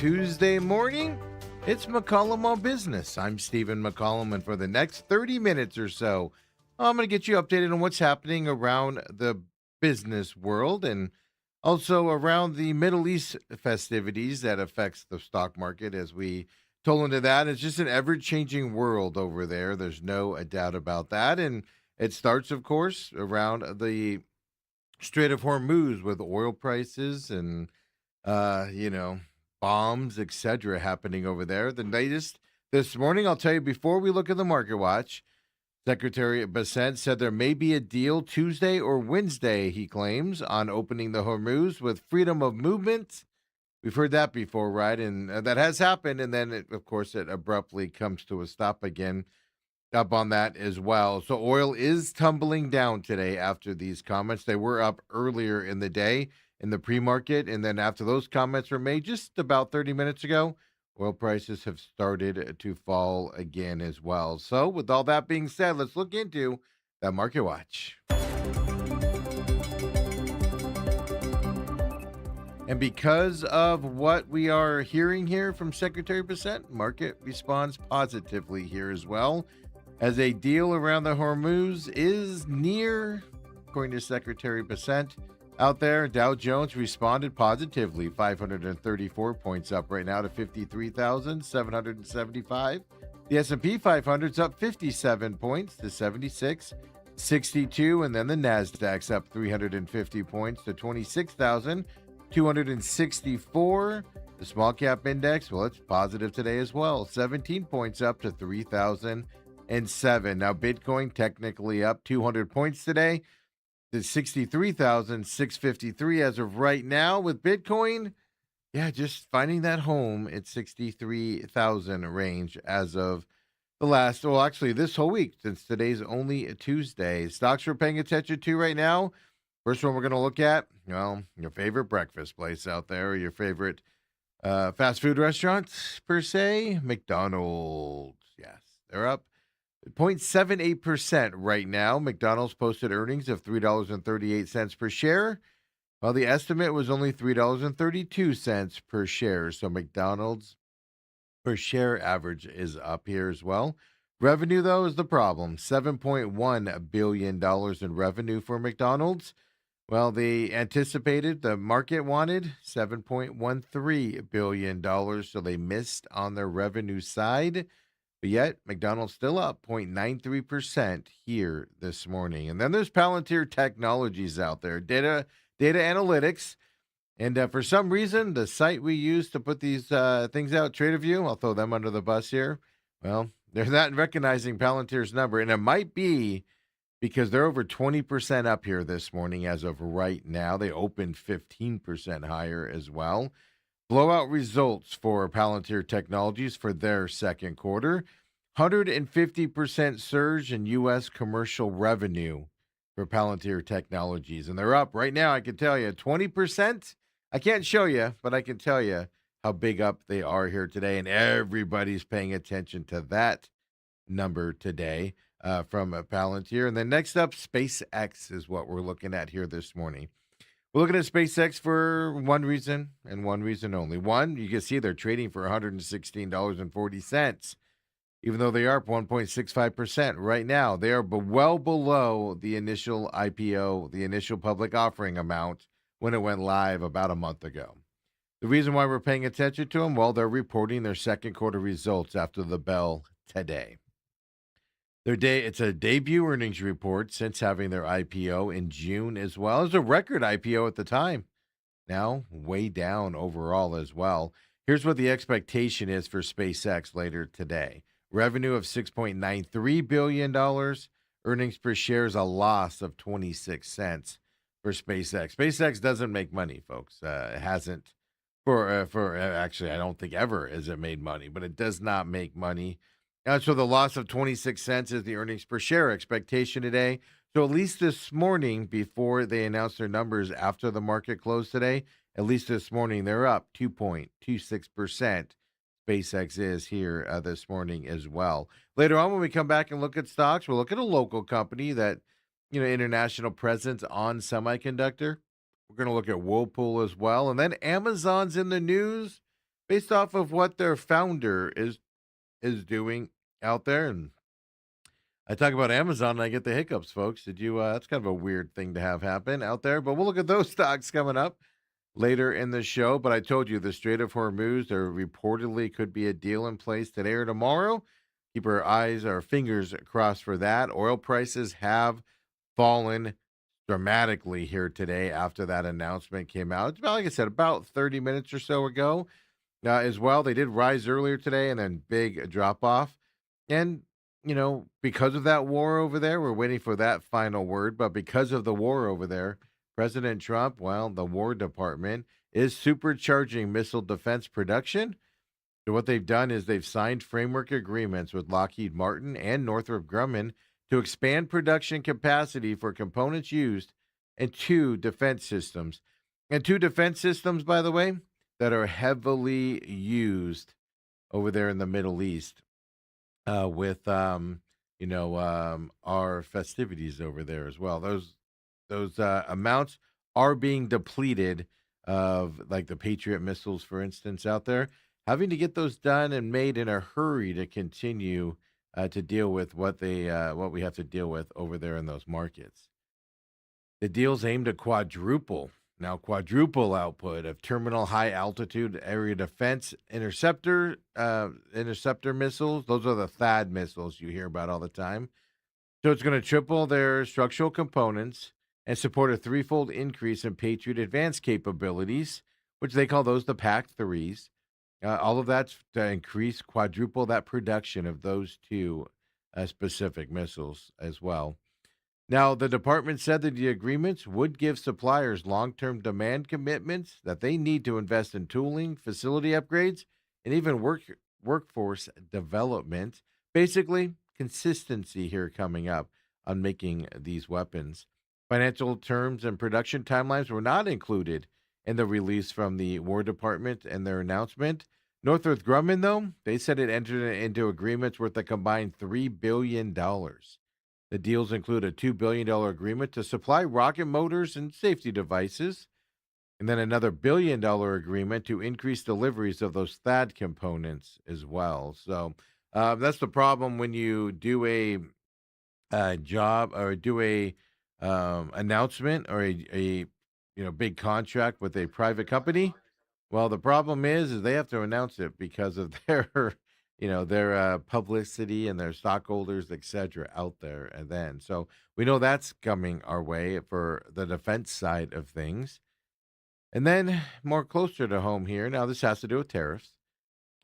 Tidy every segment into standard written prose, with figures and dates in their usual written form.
Tuesday morning. It's McCollum on Business. I'm Stephen McCollum, and for the next 30 minutes or so, I'm going to get you updated on what's happening around the business world and also around the Middle East festivities that affects the stock market as we toll into that. It's just an ever-changing world over there. There's no doubt about that. And it starts, of course, around the Strait of Hormuz with oil prices and bombs, etc., happening over there. The latest this morning, I'll tell you before we look at the market watch, Secretary Bassett said there may be a deal Tuesday or Wednesday, he claims, on opening the Hormuz with freedom of movement. We've heard that before, right? And that has happened. And then, of course, it abruptly comes to a stop again up on that as well. So oil is tumbling down today after these comments. They were up earlier in the day in the pre-market, and then after those comments were made just about 30 minutes ago, oil prices have started to fall again as well. So with all that being said, let's look into that market watch. And because of what we are hearing here from Secretary Bassett, market responds positively here as well, as a deal around the Hormuz is near, according to Secretary Bassett. Out there, Dow Jones responded positively, 534 points up right now to 53,775. The S&P 500's up 57 points to 7662, and then the Nasdaq's up 350 points to 26,264. The small cap index, well, it's positive today as well, 17 points up to 3,007. Now, Bitcoin technically up 200 points today to 63,653 as of right now with Bitcoin. Yeah, just finding that home at 63,000 range as of the last, well, actually this whole week, since today's only a Tuesday. Stocks we're paying attention to right now. First one we're going to look at, well, your favorite breakfast place out there, or your favorite fast food restaurants per se, McDonald's. Yes, they're up 0.78% right now. McDonald's posted earnings of $3.38 per share, while the estimate was only $3.32 per share. So McDonald's per share average is up here as well. Revenue, though, is the problem. $7.1 billion in revenue for McDonald's. Well, the market wanted $7.13 billion, so they missed on their revenue side. But yet, McDonald's still up 0.93% here this morning. And then there's Palantir Technologies out there, data analytics. And for some reason, the site we use to put these things out, TraderView, I'll throw them under the bus here. Well, they're not recognizing Palantir's number. And it might be because they're over 20% up here this morning as of right now. They opened 15% higher as well. Blowout results for Palantir Technologies for their second quarter. 150% surge in U.S. commercial revenue for Palantir Technologies. And they're up right now, I can tell you, 20%. I can't show you, but I can tell you how big up they are here today. And everybody's paying attention to that number today from Palantir. And then next up, SpaceX is what we're looking at here this morning. We're looking at SpaceX for one reason and one reason only. One, you can see they're trading for $116.40, even though they are up 1.65% right now. They are well below the initial IPO, the initial public offering amount when it went live about a month ago. The reason why we're paying attention to them, well, they're reporting their second quarter results after the bell today. It's a debut earnings report since having their IPO in June as well. It was a record IPO at the time. Now way down overall as well. Here's what the expectation is for SpaceX later today. Revenue of $6.93 billion. Earnings per share is a loss of 26 cents for SpaceX. SpaceX doesn't make money, folks. It hasn't actually, I don't think ever has it made money, but it does not make money. So the loss of 26 cents is the earnings per share expectation today. So at least this morning, before they announced their numbers after the market closed today, at least this morning, they're up 2.26%. SpaceX is here this morning as well. Later on, when we come back and look at stocks, we'll look at a local company that, international presence on semiconductor. We're going to look at Whirlpool as well. And then Amazon's in the news. based off of what their founder is doing out there. And I talk about Amazon and I get the hiccups, folks. Did you? That's kind of a weird thing to have happen out there. But we'll look at those stocks coming up later in the show. But I told you the Strait of Hormuz, there reportedly could be a deal in place today or tomorrow. Keep our fingers crossed for that. Oil prices have fallen dramatically here today after that announcement came out. It's about, like I said, about 30 minutes or so ago. As well, they did rise earlier today and then big drop off. And, because of that war over there, we're waiting for that final word. But because of the war over there, President Trump, well, the War Department is supercharging missile defense production. So what they've done is they've signed framework agreements with Lockheed Martin and Northrop Grumman to expand production capacity for components used in two defense systems. And two defense systems, by the way, that are heavily used over there in the Middle East with our festivities over there as well. Those amounts are being depleted of like the Patriot missiles, for instance, out there, having to get those done and made in a hurry to continue to deal with what we have to deal with over there in those markets. The deals aim to quadruple output of terminal high altitude area defense interceptor missiles. Those are the THAAD missiles you hear about all the time. So it's going to triple their structural components and support a threefold increase in Patriot advanced capabilities, which they call those the PAC-3s. All of that's to quadruple that production of those two specific missiles as well. Now, the department said that the agreements would give suppliers long-term demand commitments that they need to invest in tooling, facility upgrades, and even workforce development. Basically, consistency here coming up on making these weapons. Financial terms and production timelines were not included in the release from the War Department and their announcement. Northrop Grumman, though, they said it entered into agreements worth a combined $3 billion. The deals include a $2 billion agreement to supply rocket motors and safety devices, and then another $1 billion agreement to increase deliveries of those THAAD components as well. So that's the problem when you do a job or do a announcement or a big contract with a private company. Well, the problem is they have to announce it because of their publicity and their stockholders, et cetera, out there. And then, so we know that's coming our way for the defense side of things. And then more closer to home here. Now, this has to do with tariffs,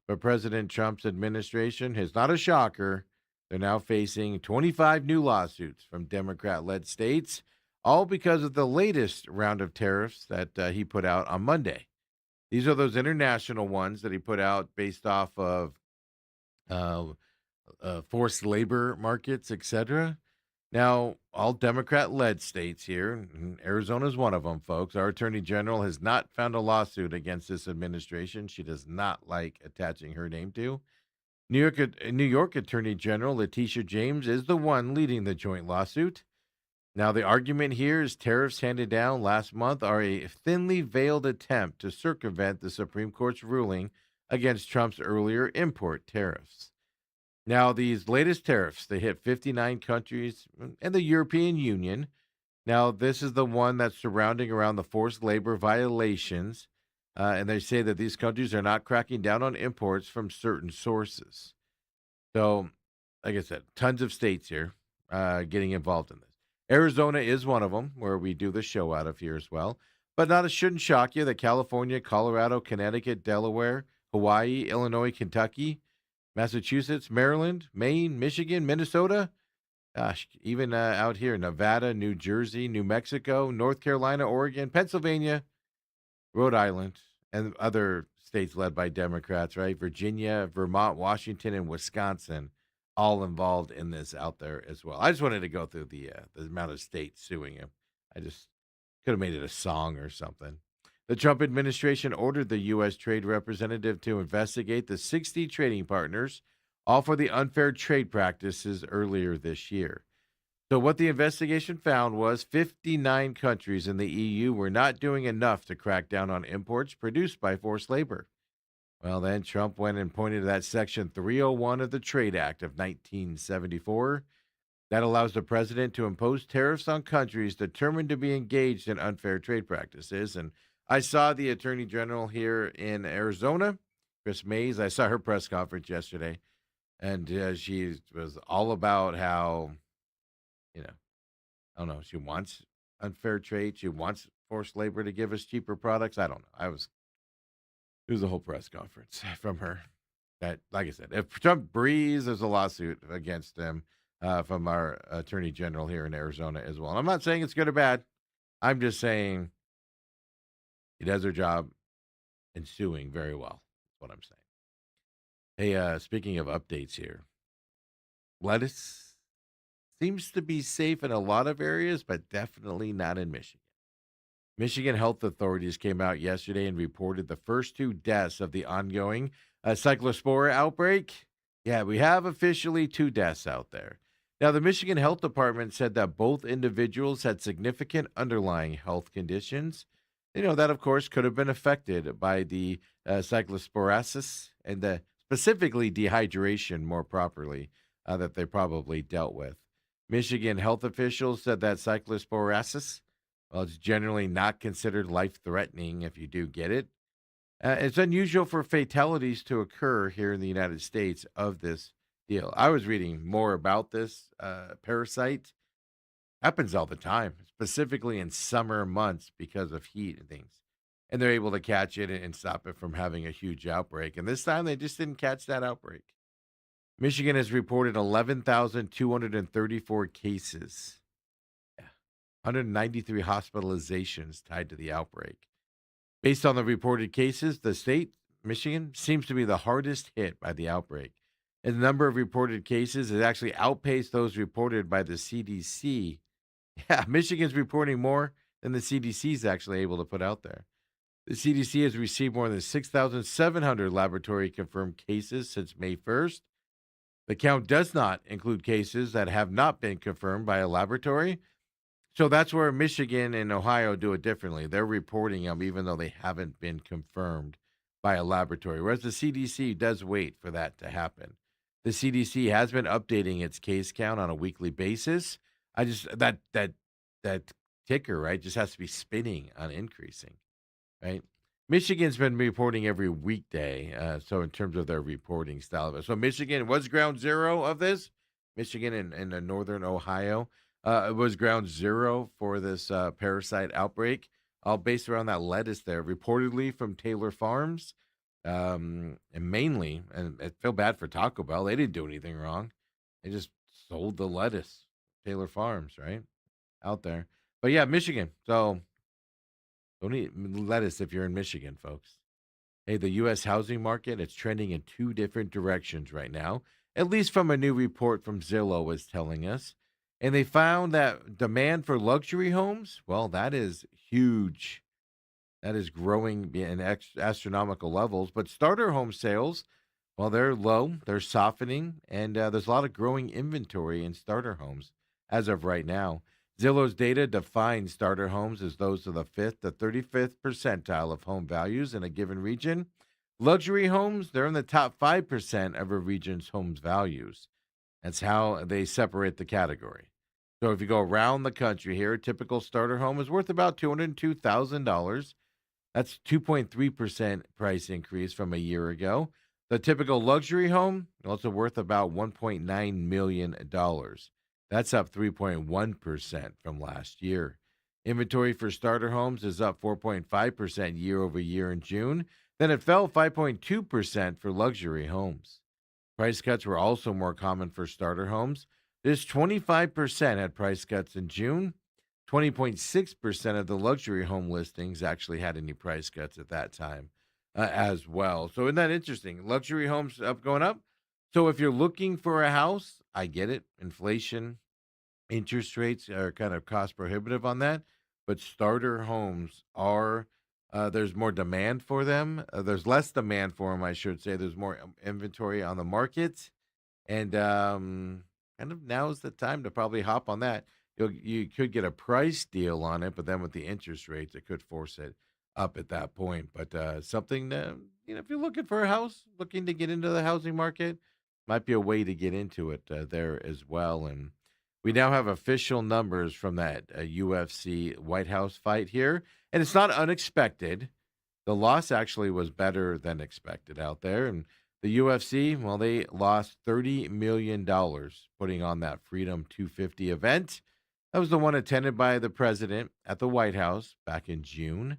but President Trump's administration is not a shocker. They're now facing 25 new lawsuits from Democrat-led states, all because of the latest round of tariffs that he put out on Monday. These are those international ones that he put out based off of uh, forced labor markets, etc. Now, all Democrat-led states here, and Arizona is one of them, folks. Our attorney general has not found a lawsuit against this administration. She does not like attaching her name to. New York Attorney General Letitia James is the one leading the joint lawsuit. Now, the argument here is tariffs handed down last month are a thinly veiled attempt to circumvent the Supreme Court's ruling against Trump's earlier import tariffs. Now, these latest tariffs, they hit 59 countries and the European Union. Now, this is the one that's surrounding around the forced labor violations. And they say that these countries are not cracking down on imports from certain sources. So, like I said, tons of states here getting involved in this. Arizona is one of them, where we do the show out of here as well. But it shouldn't shock you that California, Colorado, Connecticut, Delaware, Hawaii, Illinois, Kentucky, Massachusetts, Maryland, Maine, Michigan, Minnesota, gosh, even out here, Nevada, New Jersey, New Mexico, North Carolina, Oregon, Pennsylvania, Rhode Island, and other states led by Democrats, right? Virginia, Vermont, Washington, and Wisconsin, all involved in this out there as well. I just wanted to go through the amount of states suing him. I just could have made it a song or something. The Trump administration ordered the U.S. Trade Representative to investigate the 60 trading partners, all for the unfair trade practices earlier this year. So what the investigation found was 59 countries in the EU were not doing enough to crack down on imports produced by forced labor. Well, then Trump went and pointed to that Section 301 of the Trade Act of 1974 that allows the president to impose tariffs on countries determined to be engaged in unfair trade practices. And I saw the attorney general here in Arizona, Chris Mays. I saw her press conference yesterday, and she was all about how, you know, I don't know, she wants unfair trade. She wants forced labor to give us cheaper products. I don't know. It was a whole press conference from her. That, like I said, if Trump breathes, there's a lawsuit against him from our attorney general here in Arizona as well. I'm not saying it's good or bad. I'm just saying he does her job in suing very well. That's what I'm saying. Hey, speaking of updates here, lettuce seems to be safe in a lot of areas, but definitely not in Michigan. Michigan health authorities came out yesterday and reported the first two deaths of the ongoing cyclospora outbreak. Yeah, we have officially two deaths out there. Now, the Michigan Health Department said that both individuals had significant underlying health conditions. That of course could have been affected by the cyclosporasis and the specifically dehydration more properly that they probably dealt with. Michigan health officials said that cyclosporasis, well, it's generally not considered life threatening if you do get it. It's unusual for fatalities to occur here in the United States of this deal. I was reading more about this parasite. Happens all the time, specifically in summer months because of heat and things. And they're able to catch it and stop it from having a huge outbreak. And this time they just didn't catch that outbreak. Michigan has reported 11,234 cases. Yeah. 193 hospitalizations tied to the outbreak. Based on the reported cases, the state, Michigan, seems to be the hardest hit by the outbreak. And the number of reported cases has actually outpaced those reported by the CDC. Yeah, Michigan's reporting more than the CDC is actually able to put out there. The CDC has received more than 6,700 laboratory confirmed cases since May 1st. The count does not include cases that have not been confirmed by a laboratory. So that's where Michigan and Ohio do it differently. They're reporting them even though they haven't been confirmed by a laboratory, whereas the CDC does wait for that to happen. The CDC has been updating its case count on a weekly basis. I just that ticker, right, just has to be spinning on increasing, right? Michigan's been reporting every weekday, so in terms of their reporting style of it. So Michigan was ground zero of this. Michigan and northern Ohio it was ground zero for this parasite outbreak, all based around that lettuce there, reportedly from Taylor Farms, and mainly, and I feel bad for Taco Bell. They didn't do anything wrong. They just sold the lettuce, Taylor Farms, right, out there. But yeah, Michigan. So don't eat lettuce if you're in Michigan, folks. Hey, the U.S. housing market, it's trending in two different directions right now, at least from a new report from Zillow is telling us. And they found that demand for luxury homes, well, that is huge. That is growing in astronomical levels. But starter home sales, well, they're low, they're softening, and there's a lot of growing inventory in starter homes as of right now. Zillow's data defines starter homes as those of the 5th to 35th percentile of home values in a given region. Luxury homes, they're in the top 5% of a region's homes values. That's how they separate the category. So if you go around the country here, a typical starter home is worth about $202,000. That's 2.3% price increase from a year ago. The typical luxury home also worth about $1.9 million. That's up 3.1% from last year. Inventory for starter homes is up 4.5% year over year in June. Then it fell 5.2% for luxury homes. Price cuts were also more common for starter homes. This 25% had price cuts in June. 20.6% of the luxury home listings actually had any price cuts at that time as well. So isn't that interesting? Luxury homes up going up. So if you're looking for a house, I get it. Inflation, interest rates are kind of cost prohibitive on that. But starter homes are, there's more demand for them. There's less demand for them, I should say. There's more inventory on the market. And kind of now is the time to probably hop on that. You could get a price deal on it, but then with the interest rates, it could force it up at that point. But something that, if you're looking for a house, looking to get into the housing market, might be a way to get into it there as well. And we now have official numbers from that UFC White House fight here. And it's not unexpected. The loss actually was better than expected out there. And the UFC, well, they lost $30 million putting on that Freedom 250 event. That was the one attended by the president at the White House back in June.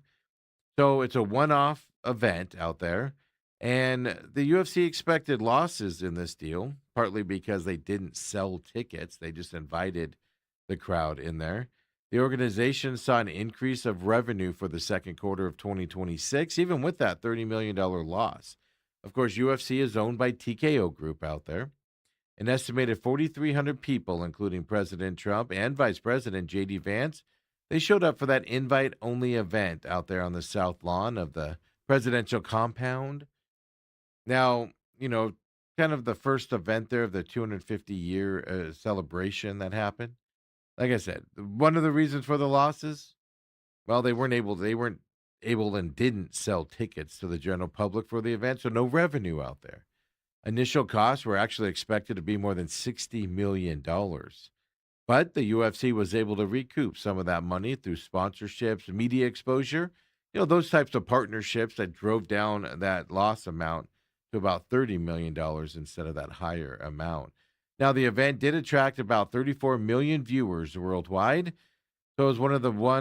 So it's a one-off event out there. And the UFC expected losses in this deal, partly because they didn't sell tickets. They just invited the crowd in there. The organization saw an increase of revenue for the second quarter of 2026, even with that $30 million loss. Of course, UFC is owned by TKO Group out there. An estimated 4,300 people, including President Trump and Vice President J.D. Vance, they showed up for that invite-only event out there on the south lawn of the presidential compound. Now, kind of the first event there of the 250-year celebration that happened. Like I said, one of the reasons for the losses, well, they weren't able and didn't sell tickets to the general public for the event, so no revenue out there. Initial costs were actually expected to be more than $60 million. But the UFC was able to recoup some of that money through sponsorships, media exposure, those types of partnerships that drove down that loss amount to about $30 million instead of that higher amount. Now, the event did attract about 34 million viewers worldwide. So it was one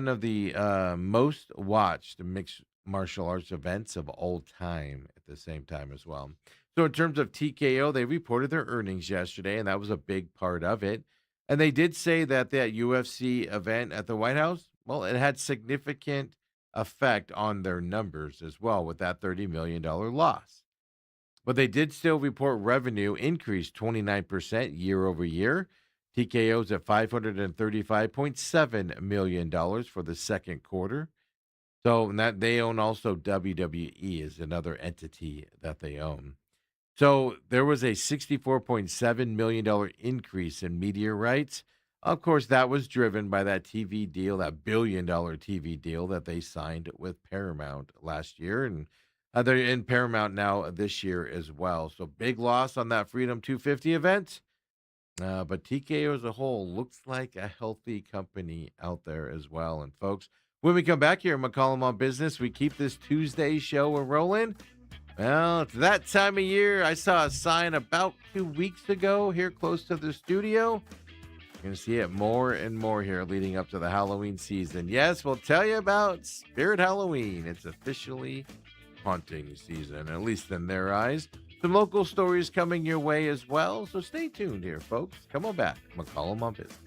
of the most watched mixed martial arts events of all time at the same time as well. So in terms of TKO, they reported their earnings yesterday, and that was a big part of it. And they did say that UFC event at the White House, well, it had significant effect on their numbers as well with that $30 million loss. But they did still report revenue increased 29% year over year. TKO's at $535.7 million for the second quarter. So and that they own also WWE is another entity that they own. So there was a $64.7 million increase in media rights. Of course, that was driven by that TV deal, that $1 billion TV deal that they signed with Paramount last year. And they're in Paramount now this year as well. So big loss on that Freedom 250 event. But TKO as a whole looks like a healthy company out there as well. And folks, when we come back here at McCollum on Business, we keep this Tuesday show rolling. Well, it's that time of year. I saw a sign about 2 weeks ago here close to the studio. You're going to see it more and more here leading up to the Halloween season. Yes, we'll tell you about Spirit Halloween. It's officially haunting season, at least in their eyes. Some local stories coming your way as well, so stay tuned here, folks. Come on back. McCollum on Business.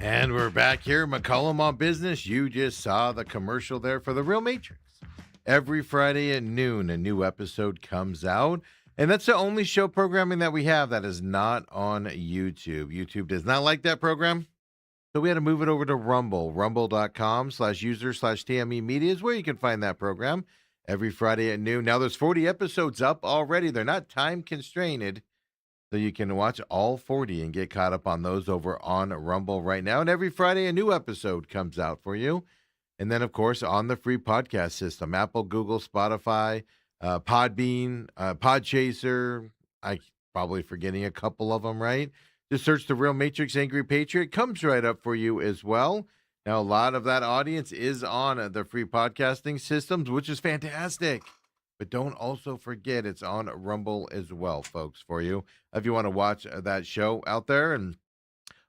And we're back here, McCollum on Business. You just saw the commercial there for The Real Matrix. Every Friday at noon, a new episode comes out. And that's the only show programming that we have that is not on YouTube. YouTube does not like that program. So we had to move it over to Rumble. Rumble.com/user/TME Media is where you can find that program every Friday at noon. Now there's 40 episodes up already. They're not time constrained. So you can watch all 40 and get caught up on those over on Rumble right now. And every Friday, a new episode comes out for you. And then, of course, on the free podcast system, Apple, Google, Spotify, Podbean, Podchaser. I probably forgetting a couple of them, right? Just search The Real Matrix Angry Patriot. It comes right up for you as well. Now, a lot of that audience is on the free podcasting systems, which is fantastic. But don't also forget it's on Rumble as well, folks, for you. If you want to watch that show out there, and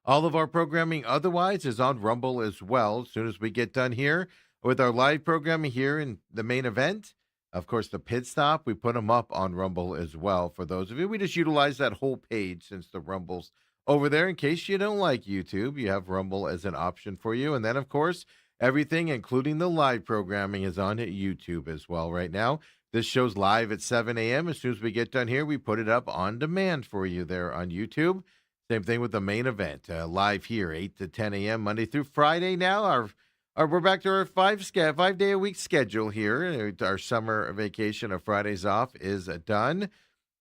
all of our programming otherwise is on Rumble as well. As soon as we get done here with our live programming here in the main event, of course, the pit stop, we put them up on Rumble as well. For those of you, we just utilize that whole page since the Rumble's over there. In case you don't like YouTube, you have Rumble as an option for you. And then, of course, everything, including the live programming, is on YouTube as well right now. This show's live at 7 a.m. As soon as we get done here, we put it up on demand for you there on YouTube. Same thing with the main event, live here, 8 to 10 a.m. Monday through Friday now. We're back to our 5-day-a-week schedule here. Our summer vacation of Fridays off is done.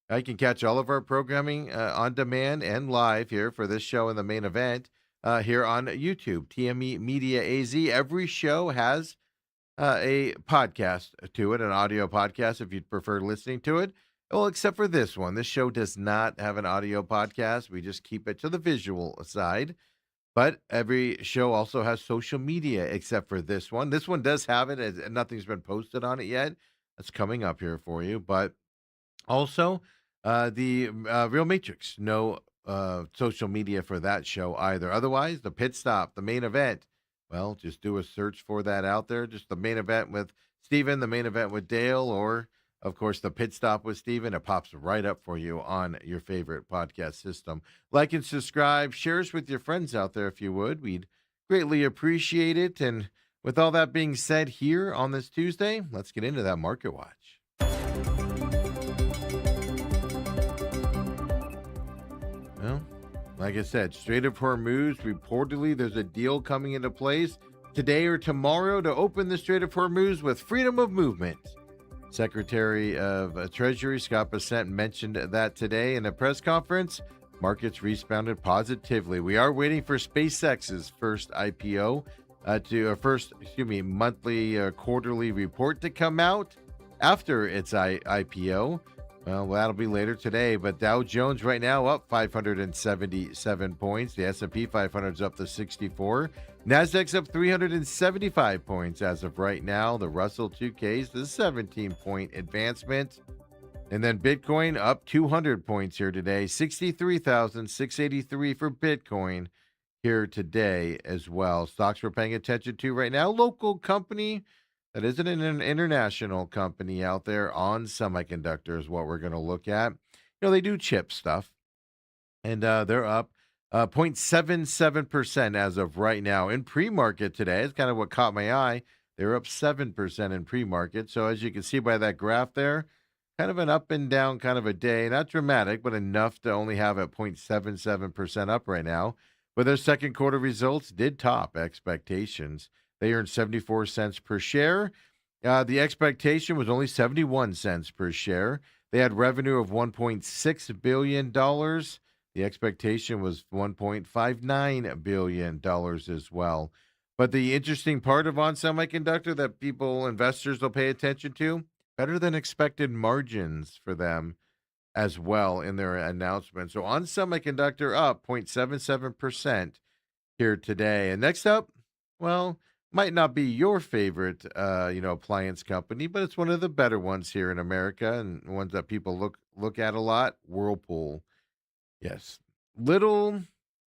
You can catch all of our programming on demand and live here for this show and the main event here on YouTube, TME Media AZ. Every show has a podcast to it, an audio podcast if you'd prefer listening to it. Well, except for this one. This show does not have an audio podcast. We just keep it to the visual side. But every show also has social media except for this one. This one does have it, and nothing's been posted on it yet. That's coming up here for you. But also, the Real Matrix, no social media for that show either. Otherwise, the pit stop, the main event, well, just do a search for that out there. Just the main event with Steven, the main event with Dale, or, of course, the pit stop with Steven. It pops right up for you on your favorite podcast system. Like and subscribe. Share us with your friends out there if you would. We'd greatly appreciate it. And with all that being said here on this Tuesday, let's get into that Market Watch. Well, like I said, Strait of Hormuz, reportedly there's a deal coming into place today or tomorrow to open the Strait of Hormuz with freedom of movement. Secretary of Treasury Scott Bessent mentioned that today in a press conference. Markets rebounded positively. We are waiting for SpaceX's first IPO monthly quarterly report to come out after its IPO. Well, that'll be later today, but Dow Jones right now up 577 points. The S&P 500 is up to 64. Nasdaq's up 375 points as of right now. The Russell 2K is the 17-point advancement. And then Bitcoin up 200 points here today. 63,683 for Bitcoin here today as well. Stocks we're paying attention to right now. Local company that isn't an international company out there on semiconductor is what we're going to look at. They do chip stuff, and they're up 0.77% as of right now. In pre-market today, it's kind of what caught my eye. They're up 7% in pre-market. So as you can see by that graph there, kind of an up and down kind of a day. Not dramatic, but enough to only have a 0.77% up right now. But their second quarter results did top expectations. They earned 74 cents per share. The expectation was only 71 cents per share. They had revenue of $1.6 billion. The expectation was $1.59 billion as well. But the interesting part of On Semiconductor that investors will pay attention to, better than expected margins for them as well in their announcement. So On Semiconductor up 0.77% here today. And next up, well, might not be your favorite, appliance company, but it's one of the better ones here in America and ones that people look at a lot. Whirlpool. Yes. Little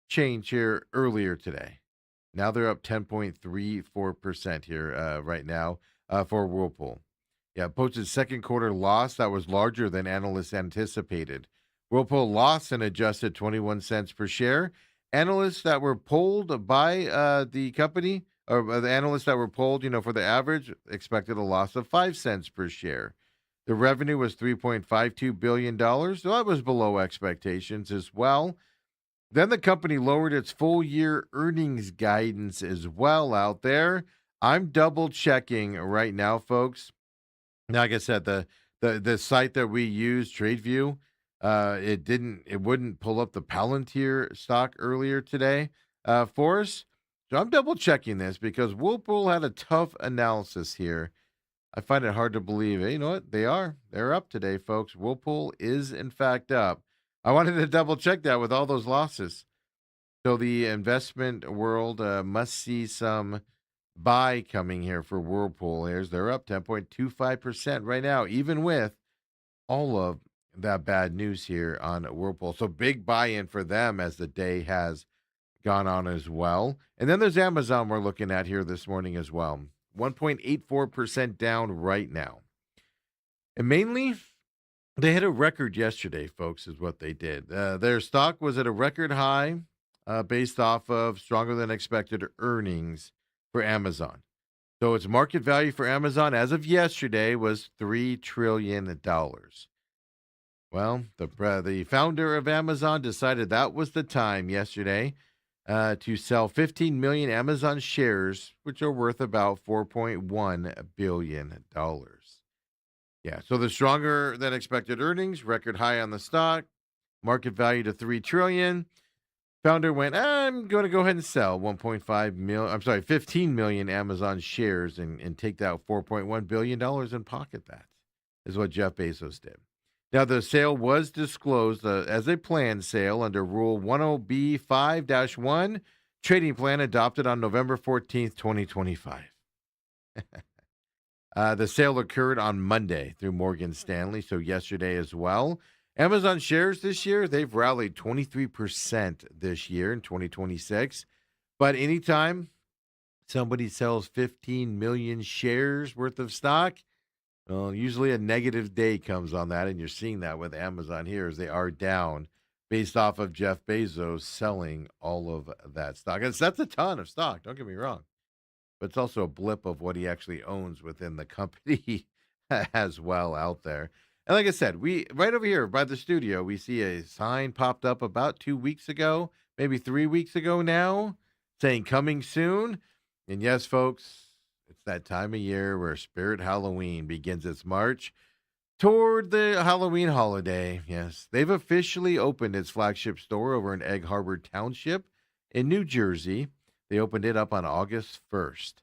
change here earlier today. Now they're up 10.34% here right now for Whirlpool. Yeah, posted second quarter loss that was larger than analysts anticipated. Whirlpool lost and adjusted 21 cents per share. Analysts that were polled by the company, or the analysts that were polled, for the average, expected a loss of 5 cents per share. The revenue was $3.52 billion, so that was below expectations as well. Then the company lowered its full year earnings guidance as well out there. I'm double checking right now, folks. Like I said, the site that we use, TradeView, it wouldn't pull up the Palantir stock earlier today for us. So I'm double checking this because Whirlpool had a tough analysis here. I find it hard to believe. Hey, you know what? They're up today, folks. Whirlpool is in fact up. I wanted to double check that with all those losses. So the investment world must see some buy coming here for Whirlpool. Here's they're up 10.25% right now, even with all of that bad news here on Whirlpool. So big buy-in for them as the day has gone on as well. And then there's Amazon we're looking at here this morning as well. 1.84% down right now. And mainly they hit a record yesterday, folks, is what they did. Their stock was at a record high based off of stronger than expected earnings for Amazon. So its market value for Amazon as of yesterday was $3 trillion. Well, the founder of Amazon decided that was the time yesterday to sell 15 million Amazon shares, which are worth about $4.1 billion. Yeah, so the stronger than expected earnings, record high on the stock, market value to $3 trillion. Founder went, I'm going to go ahead and sell 15 million Amazon shares and take that $4.1 billion and pocket that, is what Jeff Bezos did. Now, the sale was disclosed as a planned sale under Rule 10b-5-1, trading plan adopted on November 14th, 2025. The sale occurred on Monday through Morgan Stanley, so yesterday as well. Amazon shares this year, they've rallied 23% this year in 2026. But anytime somebody sells 15 million shares worth of stock, well, usually a negative day comes on that, and you're seeing that with Amazon here as they are down based off of Jeff Bezos selling all of that stock. And that's a ton of stock, don't get me wrong. But it's also a blip of what he actually owns within the company as well out there. And like I said, we right over here by the studio, we see a sign popped up about 2 weeks ago, maybe 3 weeks ago now, saying coming soon. And yes, folks, it's that time of year where Spirit Halloween begins its march toward the Halloween holiday. Yes, they've officially opened its flagship store over in Egg Harbor Township in New Jersey. They opened it up on August 1st.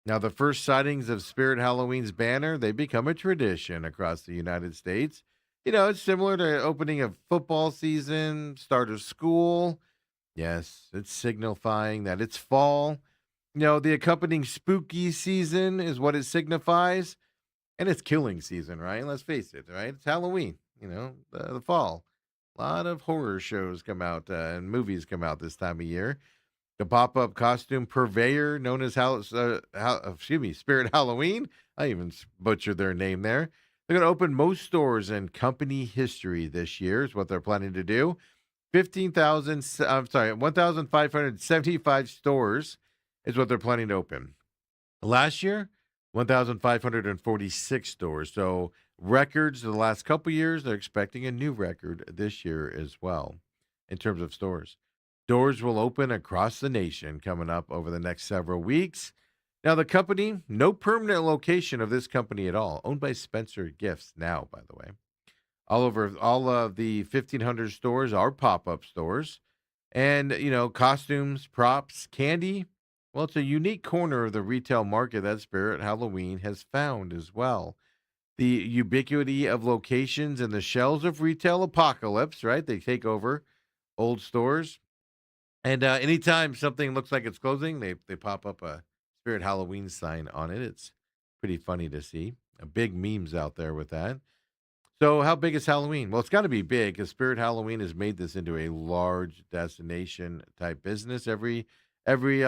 Now, the first sightings of Spirit Halloween's banner, they become a tradition across the United States. You know, it's similar to opening of football season, start of school. Yes, it's signifying that it's fall. You know, the accompanying spooky season is what it signifies. And it's killing season, right? Let's face it, right? It's Halloween, the fall. A lot of horror shows come out and movies come out this time of year. The pop-up costume purveyor known as Spirit Halloween. I even butchered their name there. They're going to open most stores in company history this year is what they're planning to do. 1,575 stores is what they're planning to open. Last year, 1,546 stores. So records the last couple years, they're expecting a new record this year as well in terms of stores. Doors will open across the nation coming up over the next several weeks. Now, the company, no permanent location of this company at all, owned by Spencer Gifts now, by the way. All of the 1,500 stores are pop-up stores. And, costumes, props, candy. Well, it's a unique corner of the retail market that Spirit Halloween has found as well. The ubiquity of locations and the shells of retail apocalypse, right? They take over old stores. And anytime something looks like it's closing, they pop up a Spirit Halloween sign on it. It's pretty funny to see. Big memes out there with that. So how big is Halloween? Well, it's got to be big because Spirit Halloween has made this into a large destination type business every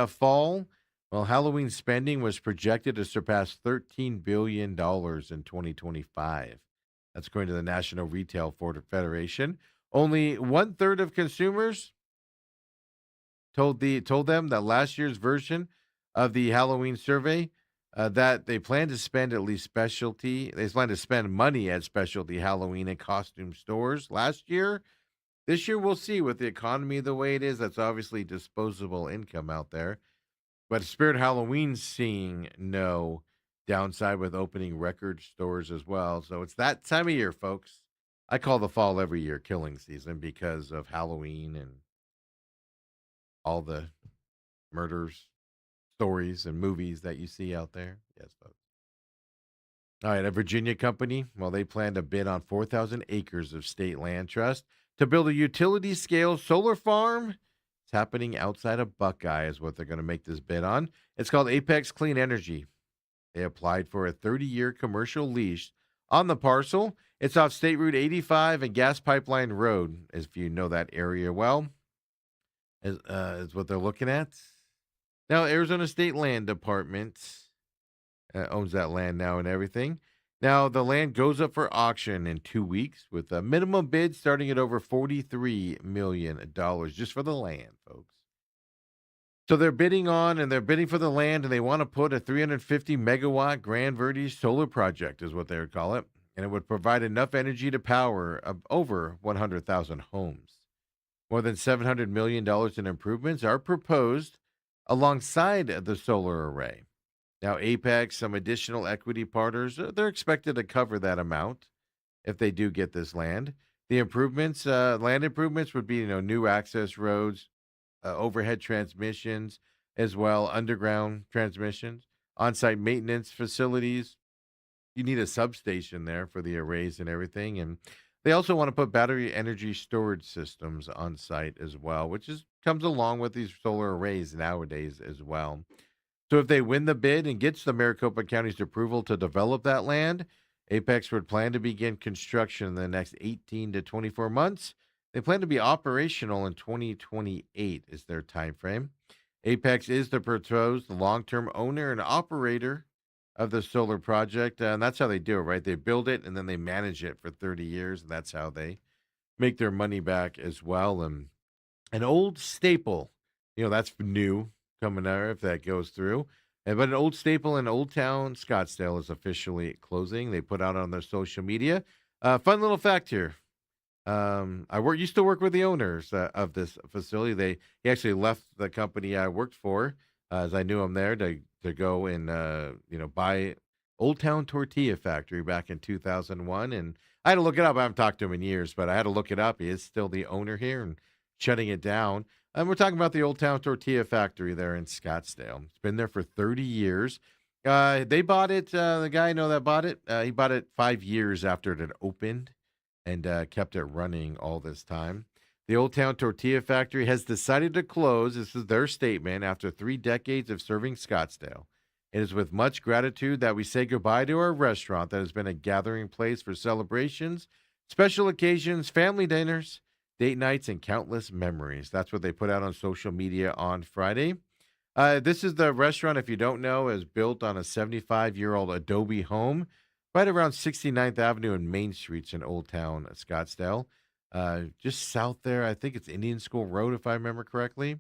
fall. Well, Halloween spending was projected to surpass $13 billion in 2025. That's according to the National Retail Federation. Only 1/3 of consumers told them that last year's version of the Halloween survey that they plan to spend at least specialty. They plan to spend money at specialty Halloween and costume stores last year. This year, we'll see with the economy the way it is. That's obviously disposable income out there. But Spirit Halloween's seeing no downside with opening record stores as well. So it's that time of year, folks. I call the fall every year killing season because of Halloween and all the murders, stories, and movies that you see out there. Yes, folks. All right, a Virginia company, well, they plan to bid on 4,000 acres of state land trust to build a utility scale solar farm. It's happening outside of Buckeye, is what they're going to make this bid on. It's called Apex Clean Energy. They applied for a 30-year commercial lease on the parcel. It's off State Route 85 and Gas Pipeline Road, if you know that area well, is what they're looking at. Now, Arizona State Land Department owns that land now and everything. Now, the land goes up for auction in 2 weeks with a minimum bid starting at over $43 million just for the land, folks. So they're bidding on and they're bidding for the land and they want to put a 350 megawatt Grand Verde solar project, is what they would call it. And it would provide enough energy to power over 100,000 homes. More than $700 million in improvements are proposed alongside the solar array. Now, Apex, some additional equity partners, they're expected to cover that amount if they do get this land. The improvements, land improvements would be, new access roads, overhead transmissions, as well, underground transmissions, on-site maintenance facilities. You need a substation there for the arrays and everything. And they also want to put battery energy storage systems on site as well, which comes along with these solar arrays nowadays as well. So if they win the bid and gets the Maricopa County's approval to develop that land, Apex would plan to begin construction in the next 18 to 24 months. They plan to be operational in 2028 is their time frame. Apex is the proposed long-term owner and operator of the solar project, and that's how they do it, right? They build it and then they manage it for 30 years, and that's how they make their money back as well. And an old staple, that's new coming out if that goes through. But an old staple in Old Town Scottsdale is officially closing. They put out on their social media. Fun little fact here. Used to work with the owners of this facility. He actually left the company I worked for, as I knew him there to go and buy Old Town Tortilla Factory back in 2001. And I had to look it up. I haven't talked to him in years, but I had to look it up. He is still the owner here and shutting it down. And we're talking about the Old Town Tortilla Factory there in Scottsdale. It's been there for 30 years. They bought it. The guy I know that bought it, he bought it 5 years after it had opened and kept it running all this time. The Old Town Tortilla Factory has decided to close. This is their statement after 3 decades of serving Scottsdale. It is with much gratitude that we say goodbye to our restaurant that has been a gathering place for celebrations, special occasions, family dinners, date nights, and countless memories. That's what they put out on social media on Friday. This is the restaurant, if you don't know, is built on a 75-year-old adobe home right around 69th Avenue and Main Streets in Old Town Scottsdale. Just south there, I think it's Indian School Road, if I remember correctly.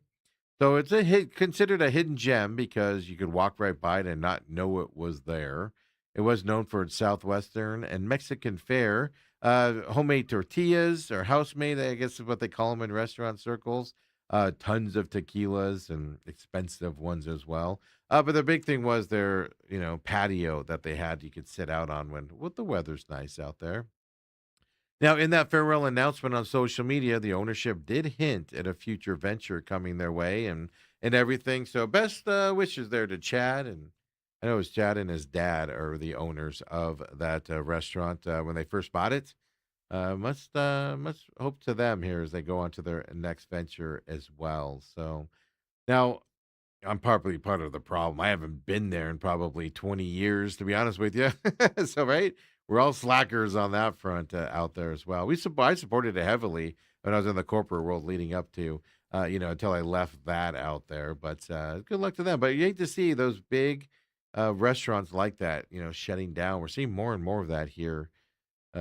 So it's considered a hidden gem because you could walk right by it and not know it was there. It was known for its Southwestern and Mexican fare, homemade tortillas or house-made, I guess is what they call them in restaurant circles. Tons of tequilas and expensive ones as well. But the big thing was their, patio that they had you could sit out on when the weather's nice out there. Now, in that farewell announcement on social media, the ownership did hint at a future venture coming their way and everything. So, best wishes there to Chad, and I know it was Chad and his dad are the owners of that restaurant when they first bought it. Must hope to them here as they go on to their next venture as well. So now I'm probably part of the problem. I haven't been there in probably 20 years, to be honest with you. So, right, we're all slackers on that front out there as well. I supported it heavily when I was in the corporate world leading up to, until I left that out there. But good luck to them. But you hate to see those big restaurants like that, shutting down. We're seeing more and more of that here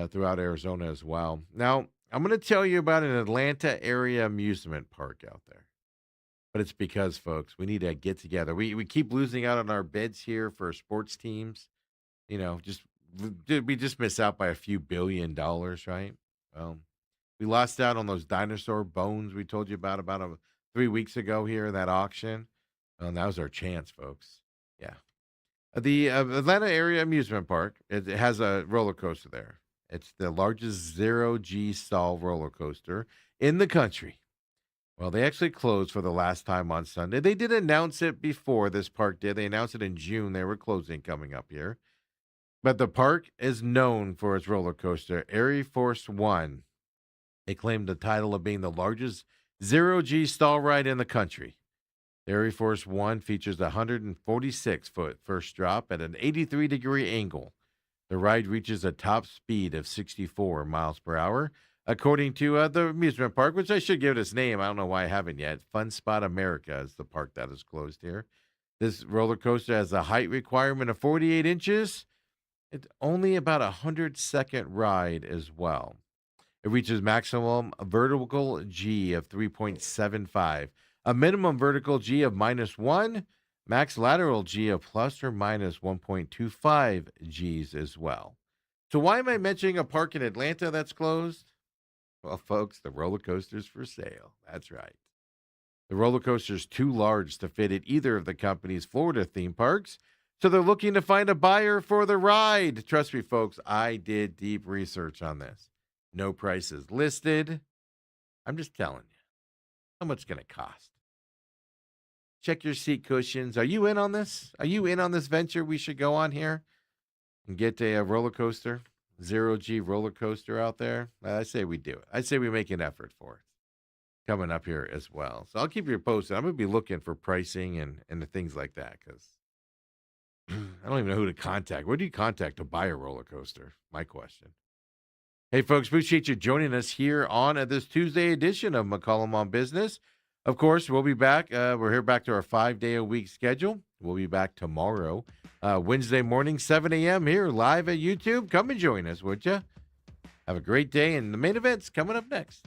throughout Arizona as well. Now, I'm going to tell you about an Atlanta area amusement park out there. But it's because, folks, we need to get together. We keep losing out on our bids here for sports teams. Just did we just miss out by a few $1 billion, right? Well, we lost out on those dinosaur bones we told you about 3 weeks ago here in that auction. Well, that was our chance, folks. Yeah. The Atlanta Area Amusement Park, it has a roller coaster there. It's the largest zero G stall roller coaster in the country. Well, they actually closed for the last time on Sunday. They did announce it before this park did. They announced it in June. They were closing coming up here. But the park is known for its roller coaster, Air Force One. They claimed the title of being the largest zero G stall ride in the country. The Air Force One features a 146-foot first drop at an 83-degree angle. The ride reaches a top speed of 64 miles per hour, according to the amusement park, which I should give it its name. I don't know why I haven't yet. Fun Spot America is the park that is closed here. This roller coaster has a height requirement of 48 inches. It's only about a 100-second ride as well. It reaches maximum vertical G of 3.75, a minimum vertical G of -1, max lateral G of plus or minus 1.25 Gs as well. So why am I mentioning a park in Atlanta that's closed? Well, folks, the roller coaster's for sale. That's right. The roller coaster's too large to fit at either of the company's Florida theme parks, so they're looking to find a buyer for the ride. Trust me, folks, I did deep research on this. No prices listed. I'm just telling you. How much it's going to cost? Check your seat cushions. Are you in on this? Are you in on this venture we should go on here and get a roller coaster, zero G roller coaster out there? I say we do it. I say we make an effort for it coming up here as well. So I'll keep you posted. I'm going to be looking for pricing and the things like that because I don't even know who to contact. Where do you contact to buy a roller coaster? My question. Hey, folks, appreciate you joining us here on this Tuesday edition of McCollum on Business. Of course, we'll be back. We're here back to our 5-day-a-week schedule. We'll be back tomorrow, Wednesday morning, 7 a.m. here live at YouTube. Come and join us, would you? Have a great day, and the main event's coming up next.